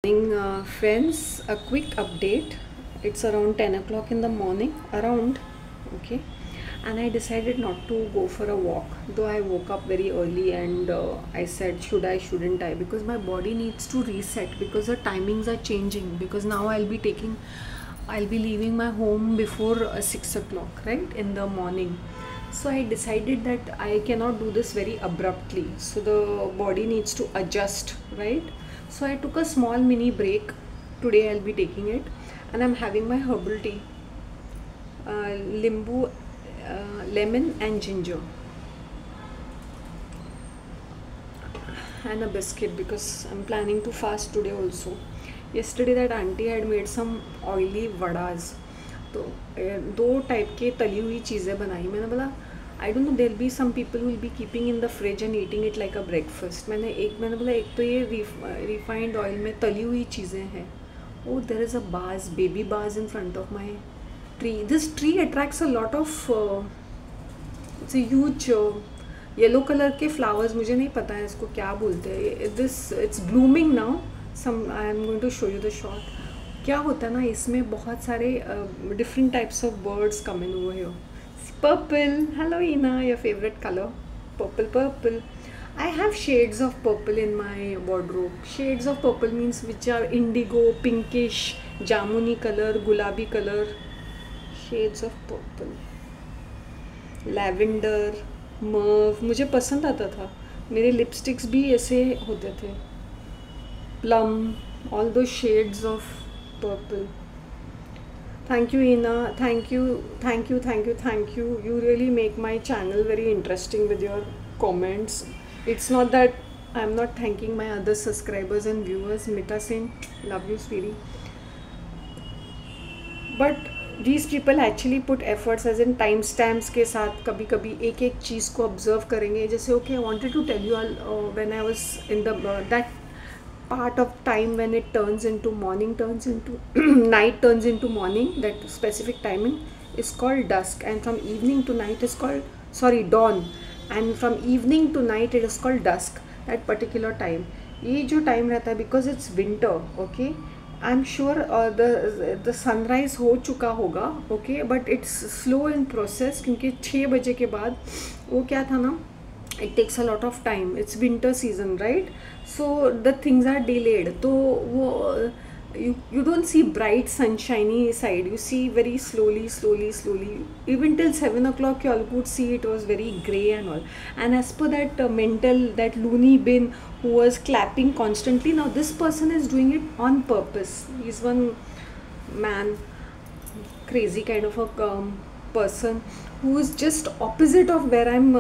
Friends, a quick update. It's around 10 o'clock in the morning, okay, and I decided not to go for a walk, though I woke up very early and I said, shouldn't I, because my body needs to reset because the timings are changing. Because now I'll be leaving my home before 6 o'clock, right, in the morning. So I decided that I cannot do this very abruptly, so the body needs to adjust, right? So I took a small mini break. Today I'll be taking it, and I'm having my herbal tea, limbu, lemon and ginger, and a biscuit because I'm planning to fast today also. Yesterday that auntie had made some oily vadas, तो दो type के तली हुई चीज़ें बनाई. मैंने बोला I don't know, there be some people will be keeping in the fridge and eating it like a breakfast. मैंने बोला एक तो ये रिफाइंड ऑयल में तली हुई चीज़ें हैं. Oh there is a baaz, baby baaz in front of my tree. This tree attracts a lot of, it's a huge yellow colour के फ्लावर्स. मुझे नहीं पता है इसको क्या बोलते हैं. This it's blooming now. Some I am going to show you the shot. क्या होता है ना, इसमें बहुत सारे different types of birds come in over here. Purple, hello Ina, your favourite colour purple. I have shades of purple in my wardrobe. Shades of purple means which are indigo, pinkish, jamuni color, gulabi color. Shades of purple. Lavender, mauve, मुझे पसंद आता था. मेरे lipsticks भी ऐसे होते थे. Plum, all those shades of purple. Thank you, Ina. Thank you. You really make my channel very interesting with your comments. It's not that I'm not thanking my other subscribers and viewers. Mita Singh, love you, sweetie. But these people actually put efforts, as in time stamps के साथ कभी कभी एक एक चीज़ को observe करेंगे. जैसे okay, I wanted to tell you all when I was in the that part of time when it turns into morning, turns into night, turns into morning, that specific timing is called dusk, and from evening to night is called dawn, and from evening to night it is called dusk. That particular time, ये जो time रहता है, because it's winter, okay, I'm sure the sunrise हो चुका होगा, okay, but it's slow in process क्योंकि 6 बजे के बाद वो क्या था ना, it takes a lot of time. It's winter season, right? So the things are delayed. तो वो you don't see bright sunshiny side. You see very slowly. Even till 7 o'clock you all could see it was very grey and all. And as per that that loony bin who was clapping constantly, now this person is doing it on purpose. He's one man, crazy kind of a person who is just opposite of where I'm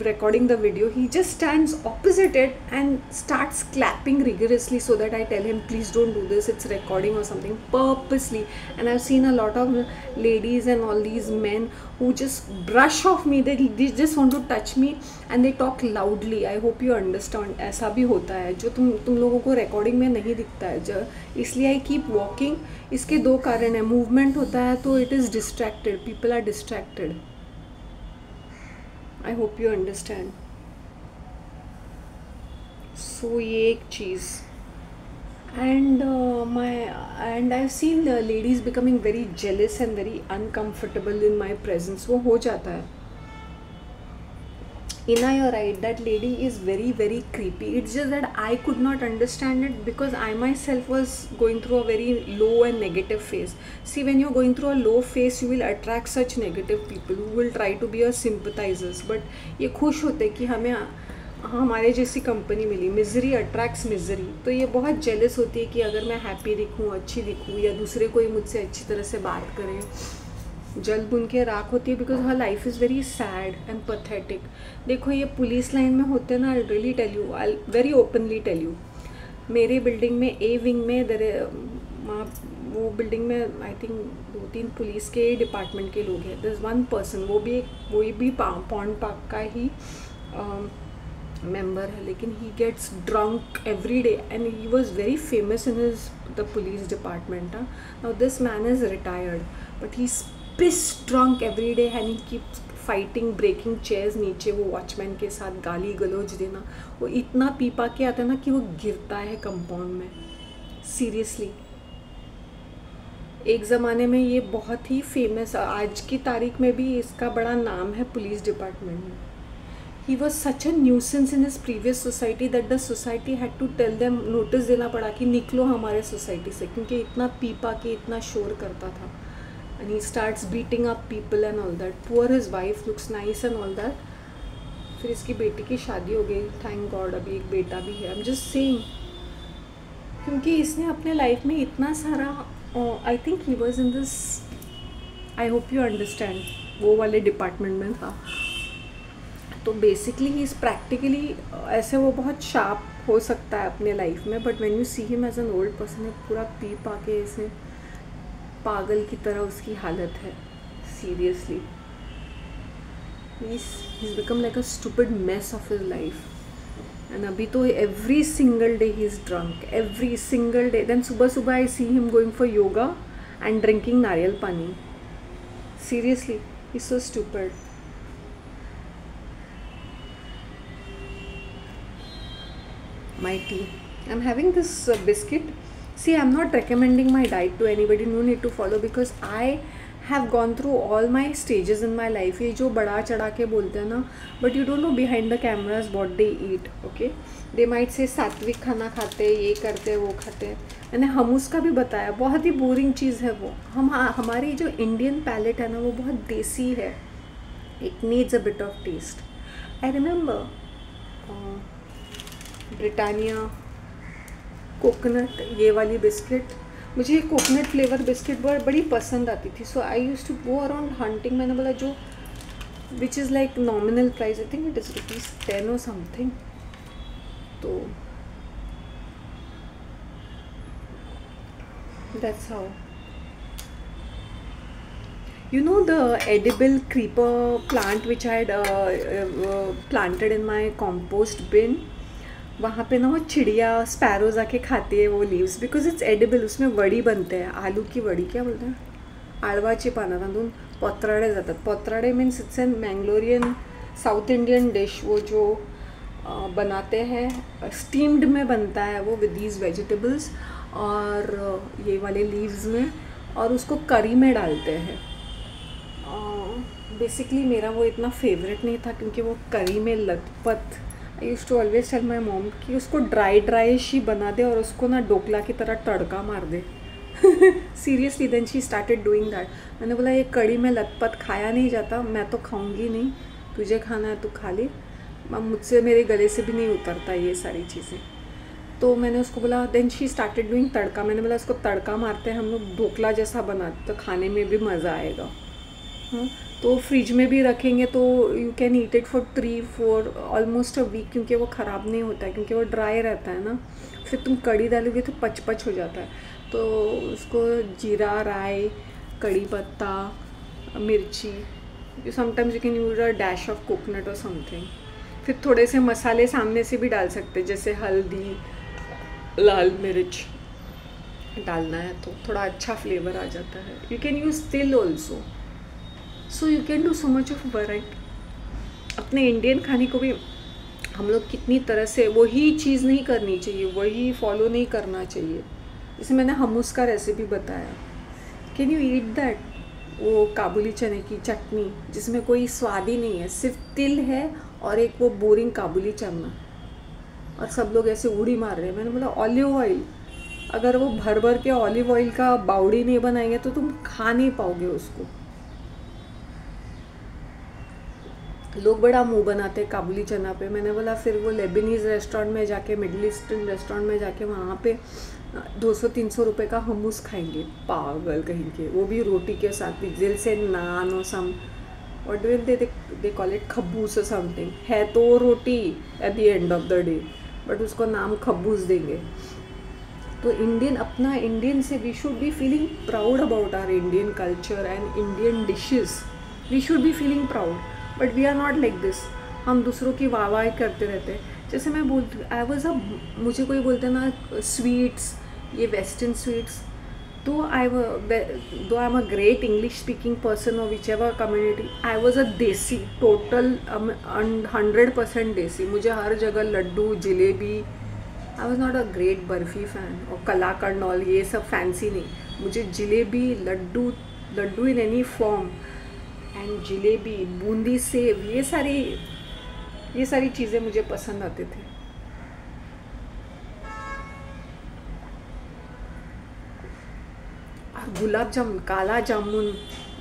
recording the video. He just stands opposite it and starts clapping rigorously so that I tell him, please don't do this, it's recording or something, purposely. And I've seen a lot of ladies and all these men who just brush off me. They just want to touch me and they talk loudly. I hope you understand. ऐसा भी होता है जो तुम लोगों को recording में नहीं दिखता है. इसलिए I keep walking. इसके दो कारण है. movement होता है तो it is distracted, people are distracted. I hope you understand. So ये एक चीज़. And I've seen the ladies becoming very jealous and very uncomfortable in my presence. वो हो जाता है. Ina, you're right, that lady is very creepy. It's just that I could not understand it because I myself was going through a very low and negative phase. See, when you're going through a low phase, you will attract such negative people who will try to be your sympathizers. But ये खुश होते कि हमें हमारे जैसी company मिली. Misery attracts misery. तो ये बहुत जेलस होती है कि अगर मैं हैप्पी दिखूँ, अच्छी दिखूँ, या दूसरे कोई मुझसे अच्छी तरह से बात करे. जल बुन के राख होती है because her life is very sad and pathetic. देखो ये पुलिस लाइन में होते हैं ना, I really tell you, I very openly tell you. मेरे बिल्डिंग में ए विंग में वो बिल्डिंग में आई थिंक 2-3 पुलिस के डिपार्टमेंट के लोग हैं. दिस वन पर्सन, वो भी पॉन्ड पार्क का ही member है, लेकिन he gets drunk every day and he was very famous in the police department. Now this man is retired but he's piss drunk every day and he keeps fighting, breaking chairs नीचे, वो watchman के साथ गाली गलौज देना, वो इतना P पा के आता है ना कि वो गिरता है कंपाउंड में। सीरियसली एक ज़माने में ये बहुत ही फेमस, आज की तारीख में भी इसका बड़ा नाम है पुलिस डिपार्टमेंट में। He was such a nuisance in his previous society that the society had to tell them, notice देना पड़ा कि निकलो हमारे सोसाइटी से, क्योंकि इतना पी पा के इतना शोर करता था। And he starts beating up people and all that. Poor his wife looks nice and all that. फिर इसकी बेटी की शादी हो गई, थैंक गॉड, अभी एक बेटा भी है। आई एम जस्ट सेइंग, क्योंकि इसने अपने लाइफ में इतना सारा, I think he was in this, I hope you understand, वो वाले डिपार्टमेंट में था। तो बेसिकली ही इज़ प्रैक्टिकली, ऐसे वो बहुत शार्प हो सकता है अपने लाइफ में, but when you see him as an old person, पूरा पी पा के ऐसे पागल की तरह उसकी हालत है। Seriously he's become like a stupid mess of his life. And अभी तो every single day he is drunk, every single day. Then सुबह सुबह I see him going for yoga and drinking नारियल पानी. Seriously, he's so stupid. My tea. I'm having this biscuit. See, I'm not recommending my diet to anybody. No need to follow because I have gone through all my stages in my life. ये जो बड़ा चढ़ा के बोलते हैं ना, but you don't know behind the cameras what they eat. Okay? They might say सात्विक खाना खाते, ये करते, वो खाते। मैंने हमूस का भी बताया, बहुत ही बोरिंग चीज़ है वो। हमारी जो इंडियन पैलेट है ना, वो बहुत देसी है। It needs a bit of taste. I remember Britannia coconut, ये वाली बिस्किट, मुझे कोकोनट फ्लेवर बिस्किट बड़ी पसंद आती थी। So I use to go around hunting. मैंने बोला जो which is like nominal price, I think it is ₹10 और समथिंग। तो that's how, you know, the edible creeper plant which I had planted in my compost bin, वहाँ पे ना वो चिड़िया स्पैरोज आके खाती है वो लीव्स, बिकॉज इट्स एडिबल। उसमें वड़ी बनते हैं, आलू की वड़ी, क्या बोलते हैं, आळवाची पानं तांदून पोत्राडे जातात। Patrode means it's an Mangalorean South Indian dish, वो जो बनाते हैं स्टीम्ड में बनता है वो, विद दीज वेजिटेबल्स और ये वाले लीव्स में, और उसको करी में डालते हैं। बेसिकली मेरा वो इतना फेवरेट नहीं था क्योंकि वो करी में लथपथ। I use to always tell my mom कि उसको ड्राइश ही बना दे और उसको ना ढोकला की तरह तड़का मार दे। Seriously, then she started doing that. मैंने बोला ये कड़ी में लथपथ खाया नहीं जाता, मैं तो खाऊंगी नहीं, तुझे खाना है तो खा ले, मुझसे मेरे गले से भी नहीं उतरता ये सारी चीज़ें। तो मैंने उसको बोला, देन शी स्टार्टेड डूइंग तड़का। मैंने बोला इसको तड़का मारते हैं हम लोग, ढोकला जैसा बनाते, तो खाने में भी मज़ा आएगा। हाँ, तो फ्रिज में भी रखेंगे तो you can eat it for 3-4 almost a week, क्योंकि वो ख़राब नहीं होता है, क्योंकि वो ड्राई रहता है ना। फिर तुम कड़ी डालोगे तो पच हो जाता है। तो उसको जीरा, राई, कड़ी पत्ता, मिर्ची, sometimes you can use a dash of coconut और समथिंग। फिर थोड़े से मसाले सामने से भी डाल सकते हैं, जैसे हल्दी, लाल मिर्च डालना है तो थोड़ा अच्छा फ्लेवर आ जाता है। यू कैन यूज़ तिल also, so you can do so much of variety. अपने इंडियन खाने को भी हम लोग कितनी तरह से, वही चीज़ नहीं करनी चाहिए, वही फॉलो नहीं करना चाहिए। जैसे मैंने हमूस का रेसिपी बताया, कैन यू ईट दैट, वो काबुली चने की चटनी जिसमें कोई स्वाद ही नहीं है, सिर्फ तिल है और एक वो बोरिंग काबुली चना, और सब लोग ऐसे उड़ी मार रहे हैं। मैंने बोला ऑलिव ऑयल, अगर वो भर भर के ऑलिव ऑयल का बाउडी नहीं बनाएंगे तो तुम खा नहीं पाओगे उसको। लोग बड़ा मुंह बनाते हैं काबुली चना पे। मैंने बोला फिर वो लेबनीज़ रेस्टोरेंट में जाके, मिडल ईस्टर्न रेस्टोरेंट में जाके, वहाँ पे 200-300 रुपये का हमूस खाएंगे, पागल कहीं के, वो भी रोटी के साथ, दिल से नान और सम, और दे कॉल इट खब्बूस और समथिंग, है तो वो रोटी at the end of the day, but उसको नाम खब्बूस देंगे। तो इंडियन, अपना इंडियन से we should be feeling proud about our Indian culture and Indian dishes. We should be feeling proud, but we are not like this. हम दूसरों की वाह करते रहते हैं। जैसे मैं बोलती, आई वॉज मुझे कोई बोलते ना स्वीट्स, ये western sweets, though though I'm a great English speaking person or whichever community, I was a desi total 100% desi. मुझे हर जगह laddoo jalebi, I was not a great barfi fan और कलाकंद ऑल ये सब फैंसी नहीं. मुझे jalebi laddoo, laddoo in any form and jalebi boondi sev, ये सारी चीज़ें मुझे पसंद आते थे. और गुलाब जामुन, काला जामुन,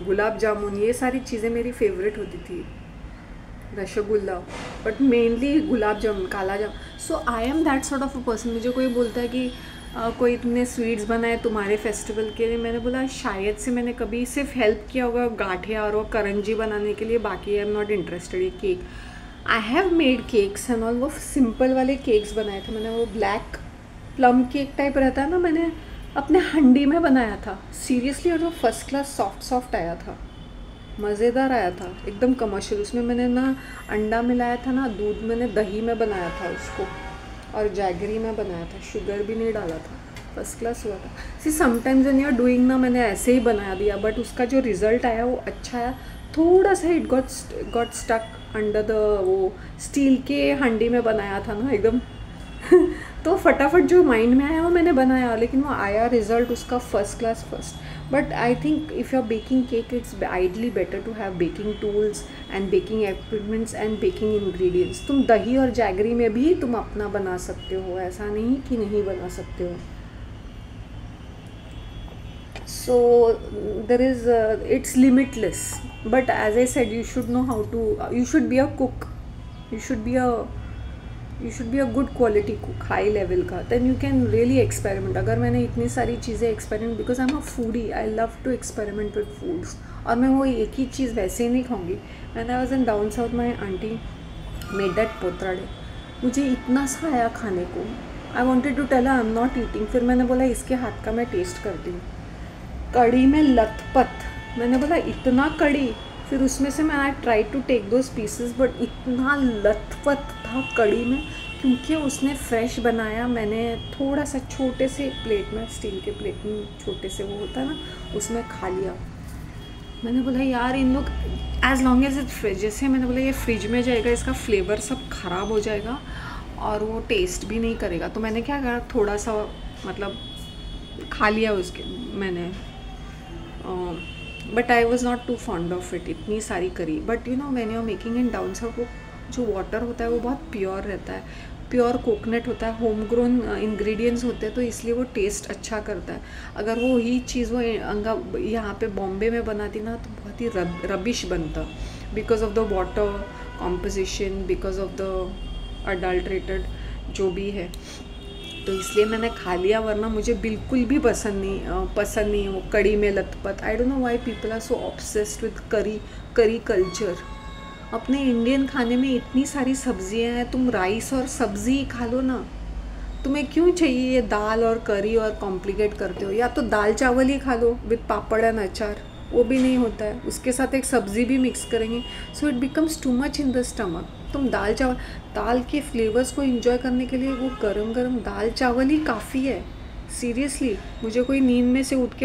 गुलाब जामुन, ये सारी चीज़ें मेरी फेवरेट होती थी. Rasgulla, but mainly gulab jamun, kala jamun. So I am that sort of a person. मुझे कोई बोलता है कि कोई तुमने स्वीट्स बनाए तुम्हारे फेस्टिवल के लिए, मैंने बोला शायद से मैंने कभी सिर्फ हेल्प किया होगा गाठिया और वो करंजी बनाने के लिए, बाकी आई एम नॉट इंटरेस्टेड. ये cake, I have made cakes and all. वो सिंपल वाले केक्स बनाए थे मैंने. वो ब्लैक प्लम केक टाइप रहता है ना, मैंने अपने हंडी में बनाया था सीरियसली. और वो फर्स्ट क्लास सॉफ्ट आया था, मज़ेदार आया था, एकदम कमर्शियल. उसमें मैंने ना अंडा मिलाया था ना दूध, मैंने दही में बनाया था उसको और जैगरी में बनाया था, शुगर भी नहीं डाला था. फर्स्ट क्लास हुआ था. See sometimes when you are doing ना, मैंने ऐसे ही बना दिया बट उसका जो रिज़ल्ट आया वो अच्छा आया. थोड़ा सा it got stuck under the वो स्टील के हंडी में बनाया था ना एकदम. तो फटाफट जो माइंड में आया वो मैंने बनाया, लेकिन वो आया रिजल्ट उसका first class first. But I think if you are baking cake, it's ideally better to have baking tools and baking equipments and baking ingredients. तुम दही और जैगरी में भी तुम अपना बना सकते हो, ऐसा नहीं कि नहीं बना सकते हो. So there is it's limitless, but as I said, you should know how to you should be a cook, you should be a good quality cook, high level का, then you can really experiment. अगर मैंने इतनी सारी चीज़ें experiment, because I'm a foodie, I love to experiment with foods. और मैं वो एक ही चीज़ वैसे ही नहीं खाऊंगी. When I was in down south, my auntie made that पोत्राड़े, मुझे इतना सा आया खाने को. I wanted to tell her I'm not eating. फिर मैंने बोला इसके हाथ का मैं टेस्ट करती हूँ. कड़ी में लथपथ, मैंने बोला इतना कड़ी. फिर उसमें से मैं I try to take those pieces, but इतना लथपथ था कड़ी में, क्योंकि उसने फ्रेश बनाया. मैंने थोड़ा सा छोटे से प्लेट में, स्टील के प्लेट में छोटे से वो होता है ना, उसमें खा लिया. मैंने बोला यार इन लोग as long as it fridge, जैसे मैंने बोला ये फ्रिज में जाएगा, इसका फ्लेवर सब ख़राब हो जाएगा और वो टेस्ट भी नहीं करेगा. तो मैंने क्या करा, थोड़ा सा मतलब खा लिया उसके मैंने. But I was not too fond of it, इतनी सारी curry. But you know when you are making in down south, वो जो वाटर होता है वो बहुत प्योर रहता है, प्योर कोकोनट होता है, होम ग्रोन इंग्रेडिएंट्स होते हैं, तो इसलिए वो टेस्ट अच्छा करता है. अगर वो ही चीज़ वो यहाँ पे बॉम्बे में बनाती ना तो बहुत ही रबिश बनता, because of the water composition, because of the adulterated जो भी है. तो इसलिए मैंने खा लिया, वरना मुझे बिल्कुल भी पसंद नहीं है वो कड़ी में लथपथ. I don't know why people are so obsessed with curry culture. अपने इंडियन खाने में इतनी सारी सब्जियां हैं, तुम राइस और सब्ज़ी खा लो ना. तुम्हें क्यों चाहिए ये दाल और करी और कॉम्प्लिकेट करते हो. या तो दाल चावल ही खा लो विद पापड़ एंड अचार, वो भी नहीं होता है, उसके साथ एक सब्ज़ी भी मिक्स करेंगे, so it becomes too much in the stomach. तुम दाल चावल, दाल के फ्लेवर्स को एंजॉय करने के लिए वो गरम गरम दाल चावल ही काफ़ी है. सीरियसली, मुझे कोई नींद में से उठ के